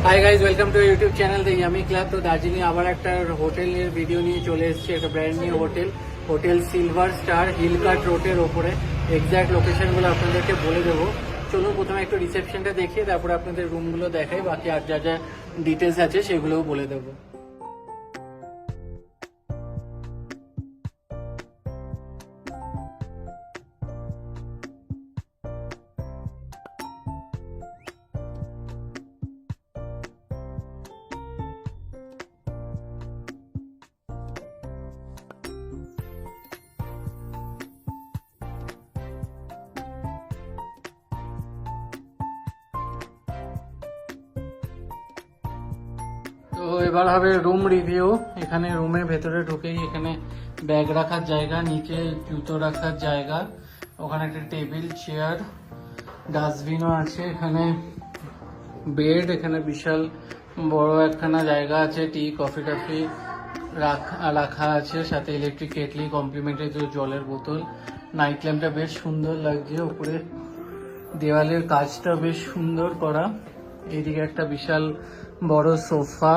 High guys, welcome to YouTube channel the yummy club. তো দার্জিলিং আবার একটা হোটেলের ভিডিও নিয়ে চলে এসেছি। একটা brand new hotel, hotel silver star, hill cut রোডের ওপরে। এক্স্যাক্ট লোকেশনগুলো আপনাদেরকে বলে দেবো। চলুন প্রথমে একটু রিসেপশনটা দেখিয়ে তারপরে আপনাদের রুমগুলো দেখাই, বাকি আর যা যা ডিটেলস আছে সেগুলোও বলে দেবো। তো এবার হবে রুম রিভিউ। এখানে রুমের ভেতরে ঢুকেই এখানে ব্যাগ রাখার জায়গা, নিচে জুতো রাখার জায়গা, ওখানে একটা টেবিল, চেয়ার, ডাস্টবিনও আছে, এখানে বেড, এখানে বিশাল বড় একখানা জায়গা আছে, টি কফি টফি রাখা আছে, সাথে ইলেকট্রিক কেটলি, কমপ্লিমেন্টারি জলের বোতল। নাইট ল্যাম্পটা বেশ সুন্দর লাগছে, উপরে দেওয়ালের কাজটা বেশ সুন্দর করা। এইদিকে একটা বিশাল বড় সোফা,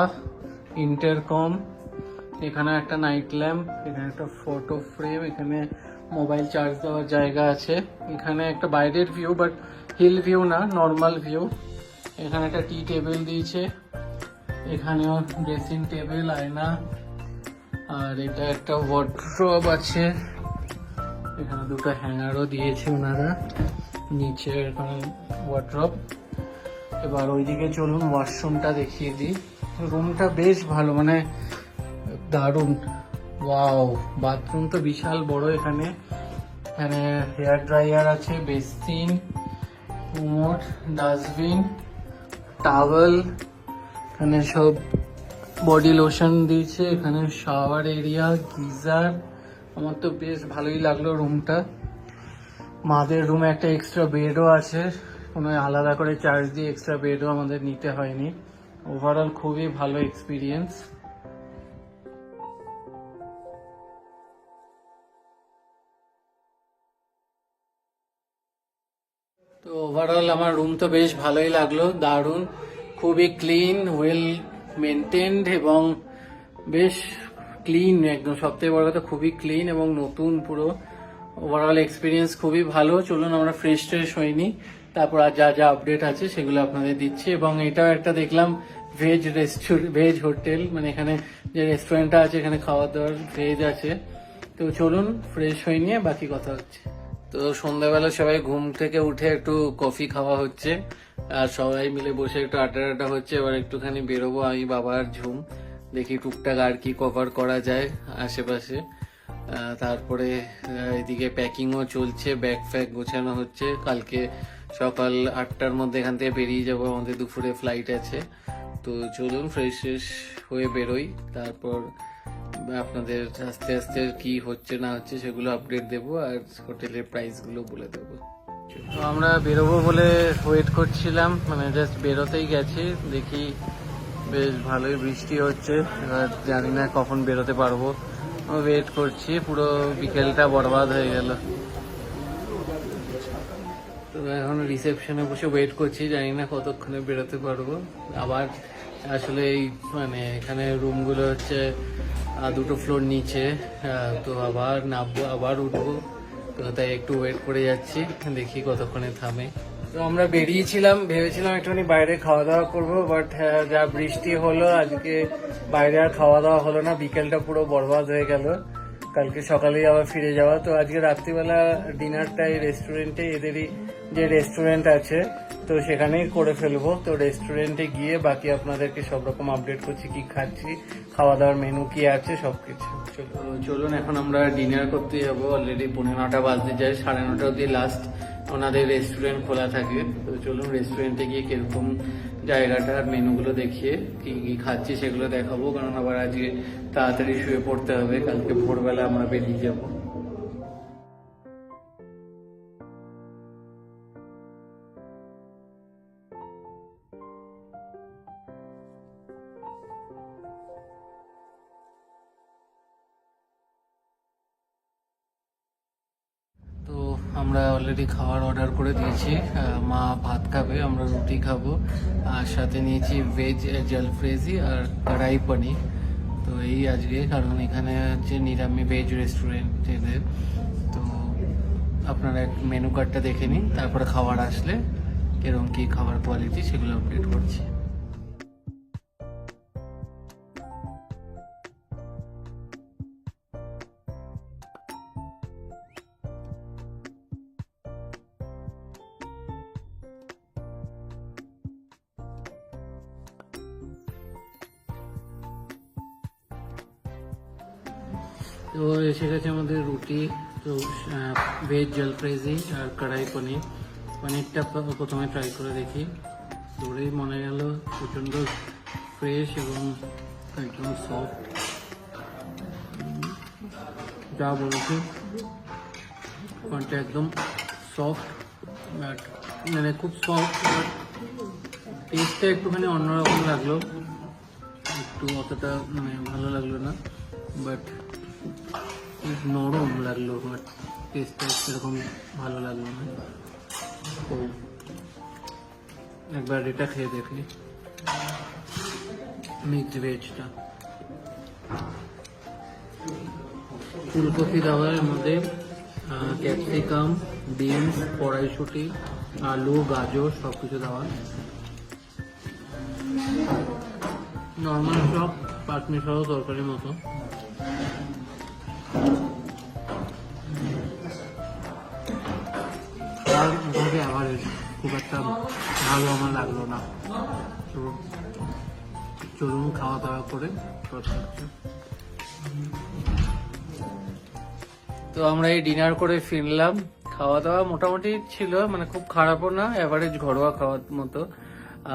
ইন্টারকম, এখানে একটা নাইট ল্যাম্প, এখানে একটা ফটো ফ্রেম, এখানে মোবাইল চার্জ দেওয়ার জায়গা আছে। এখানে একটা বাইরের ভিউ, বাট হিল ভিউ না, নর্মাল ভিউ। এখানে একটা টি টেবিল দিয়েছে, এখানেও ড্রেসিং টেবিল, আয়না, আর এটা একটা ওয়ার্ড্রোব আছে, এখানে দুটো হ্যাঙ্গারও দিয়েছে ওনারা, নিচে এখানে ওয়ার্ড্রোব। এবার ওইদিকে চলুন ওয়াশরুমটা দেখিয়ে দিই। রুমটা বেশ ভালো, মানে দারুণ। ওয়াও, বাথরুম তো বিশাল বড়। এখানে এখানে হেয়ার ড্রায়ার আছে, বেসিন, কুমোড, ডাস্টবিন, টাওয়েল, এখানে সব বডি লোশন দিয়েছে, এখানে শাওয়ার এরিয়া, গিজার। আমার তো বেশ ভালোই লাগলো রুমটা। মাদের রুমে একটা এক্সট্রা বেডও আছে, কোনো আলাদা করে চার্জ দিয়ে এক্সট্রা বেডও আমাদের নিতে হয়নি। ওভারঅল খুবই ভালো এক্সপিরিয়েন্স। তো ওভারঅল আমার রুম তো বেশ ভালোই লাগলো, দারুণ, খুবই ক্লিন, ওয়েল মেনটেন্ড এবং বেশ ক্লিন একদম। সবথেকে বড় কথা, খুবই ক্লিন এবং নতুন পুরো। ওভারঅল এক্সপিরিয়েন্স খুবই ভালো। চলুন আমরা ফ্রেশ ট্রেশ হইনি, তারপর আর যা যা আপডেট আছে সেগুলো আপনাদের দিচ্ছি। এবং এটাও একটা দেখলাম ভেজ হোটেল, মানে এখানে যে রেস্টুরেন্টটা আছে এখানে খাওয়া দাওয়ার ভেজ আছে। তো চলুন ফ্রেশ হয়ে নিয়ে বাকি কথা হচ্ছে। তো সন্ধ্যাবেলা সবাই ঘুম থেকে উঠে একটু কফি খাওয়া হচ্ছে, আর সবাই মিলে বসে একটু আড্ডা আড্ডা হচ্ছে। এবার একটুখানি বেরোবো আমি, বাবার ঝুম, দেখি টুকটাক আর কি কভার করা যায় আশেপাশে। তারপরে এদিকে প্যাকিংও চলছে, ব্যাগ ফ্যাগ গোছানো হচ্ছে। কালকে সকাল 8টার মধ্যে এখান থেকে বেরিয়ে যাবো, আমাদের দুপুরে ফ্লাইট আছে। তো চলুন ফ্রেশ ফ্রেশ হয়ে বেরোই, তারপর আপনাদের আস্তে আস্তে কি হচ্ছে না হচ্ছে সেগুলো আপডেট দেবো, আর হোটেলের প্রাইসগুলো বলে দেবো। তো আমরা বেরোবো বলে ওয়েট করছিলাম, মানে জাস্ট বেরোতেই গেছি, দেখি বেশ ভালোই বৃষ্টি হচ্ছে। এবার জানি না কখন বেরোতে পারবো, ওয়েট করছি। পুরো বিকেলটা বরবাদ হয়ে গেল। তো এখন রিসেপশনে বসে ওয়েট করছি, জানি না কতক্ষণে বেরোতে পারবো। আবার আসলে এই মানে এখানে রুমগুলো হচ্ছে দুটো ফ্লোর নিচে, তো আবার নামবো, আবার উঠবো। তো তাই একটু ওয়েট করে যাচ্ছি, দেখি কতক্ষণে থামে। তো আমরা বেরিয়েছিলাম, ভেবেছিলাম একটুখানি বাইরে খাওয়া দাওয়া করবো, বাট যা বৃষ্টি হলো আজকে বাইরে আর খাওয়া দাওয়া হলো না। বিকেলটা পুরো বরবাদ হয়ে গেল, কালকে সকালেই আবার ফিরে যাওয়া। তো আজকে রাত্রিবেলা ডিনারটা এই রেস্টুরেন্টে, এদেরই যে রেস্টুরেন্ট আছে, তো সেখানেই করে ফেলবো। তো রেস্টুরেন্টে গিয়ে বাকি আপনাদেরকে সব রকম আপডেট করছি, কি খাচ্ছি, খাওয়া দাওয়ার মেনু কি আছে সবকিছু। চলুন এখন আমরা ডিনার করতে যাবো। অলরেডি 9:15 বাজতে যায়, 9:30 অব্দি লাস্ট ওনাদের রেস্টুরেন্ট খোলা থাকে। তো চলুন রেস্টুরেন্টে গিয়ে কিরকম জায়গাটার মেনুগুলো দেখিয়ে কি কি খাচ্ছি সেগুলো দেখাবো, কারণ আবার আজকে তাড়াতাড়ি শুয়ে পড়তে হবে, কালকে ভোরবেলা আমরা বেরিয়ে যাব। আমরা আমরা অলরেডি খাবার অর্ডার করে দিয়েছি। মা ভাত খাবে, আমরা রুটি খাবো, আর সাথে নিয়েছি ভেজ জলফ্রেজি আর কড়াই পনির। তো এই আজকে, কারণ এখানে হচ্ছে নিরামিষ ভেজ রেস্টুরেন্ট এদের। তো আপনারা মেনু কার্ডটা দেখে নিন, তারপরে খাবার আসলে এরকম কি খাবার কোয়ালিটি সেগুলো আপডেট করছি। তো এসে গেছে আমাদের রুটি, তো ভেজ জলফ্রেজি আর কড়াই পনির। পনিরটা প্রথমে ট্রাই করে দেখি, ধরেই মনে গেল প্রচণ্ড ফ্রেশ এবং একদম সফট। যা বলছি পনিরটা একদম সফট, বাট মানে খুব সফট, বাট টেস্টটা একটুখানি অন্যরকম লাগলো, একটু অতটা মানে ভালো লাগলো না, বাট খুব নরম লাগলো, বাট টেস্টটা সেরকম ভালো লাগলো না। তো একবার এটা খেয়ে দেখি মিক্সড ভেজটা। ফুলকপি দেওয়ার মধ্যে ক্যাপসিকাম, বিনস, কড়াইশুঁটি, আলু, গাজর সব কিছু দেওয়া, নর্মাল সব পাটনি সহ তরকারির মতো। আর মোটামুটি অ্যাভারেজ, খুব একটা ভালো আমার লাগলো না। তো চলুন খাওয়া দাওয়া করে কথা হচ্ছে। তো আমরা এই ডিনার করে ফিরলাম। খাওয়া দাওয়া মোটামুটি ছিল, মানে খুব খারাপও না, অ্যাভারেজ ঘরোয়া খাওয়ার মতো।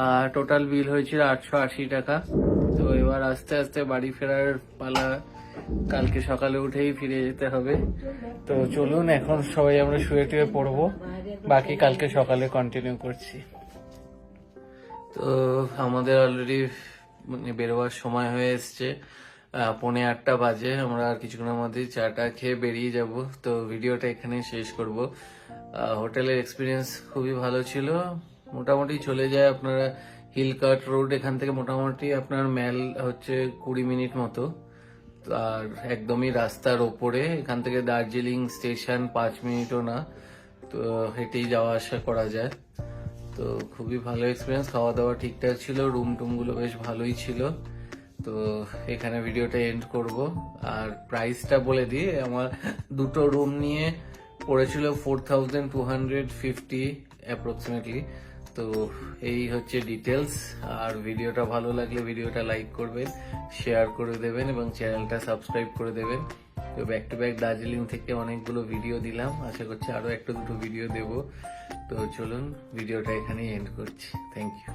আর টোটাল বিল হয়েছিল 880 টাকা। তো এবার আস্তে আস্তে বাড়ি ফেরার পালা, কালকে সকালে উঠেই ফিরে যেতে হবে। তো চলুন এখন সবাই আমরা শুয়ে টুয়ে পড়বো, বাকি কালকে সকালে কন্টিনিউ করছি। তো আমাদের অলরেডি মানে বেরোবার সময় হয়ে এসছে, 7:45 বাজে। আমরা আর কিছুক্ষণের মধ্যেই চাটা খেয়ে বেরিয়ে যাব। তো ভিডিওটা এখানে শেষ করব। হোটেলের এক্সপিরিয়েন্স খুবই ভালো ছিল, মোটামুটি চলে যায় আপনারা হিল কাট রোড, এখান থেকে মোটামুটি আপনার মেল হচ্ছে 20 মিনিট মতো। আর একদমই রাস্তার ওপরে, এখান থেকে দার্জিলিং স্টেশন 5 মিনিটও না, তো হেঁটেই যাওয়া আসা করা যায়। তো খুবই ভালো এক্সপিরিয়েন্স, খাওয়া দাওয়া ঠিকঠাক ছিল, রুম টুমগুলো বেশ ভালোই ছিল। তো এখানে ভিডিওটা এন্ড করব। আর প্রাইসটা বলে দিই, আমার দুটো রুম নিয়ে পড়েছিল 4250 অ্যাপ্রক্সিমেটলি। তো এই হচ্ছে ডিটেলস। আর ভিডিওটা ভালো লাগলে ভিডিওটা লাইক করবেন, শেয়ার করে দেবেন এবং চ্যানেলটা সাবস্ক্রাইব করে দেবেন। তো ব্যাক টু ব্যাক দার্জিলিং থেকে অনেকগুলো ভিডিও দিলাম, আশা করছি আরো একটা দুটো ভিডিও দেব। তো চলুন ভিডিওটা এখানেই এন্ড করছি। Thank you.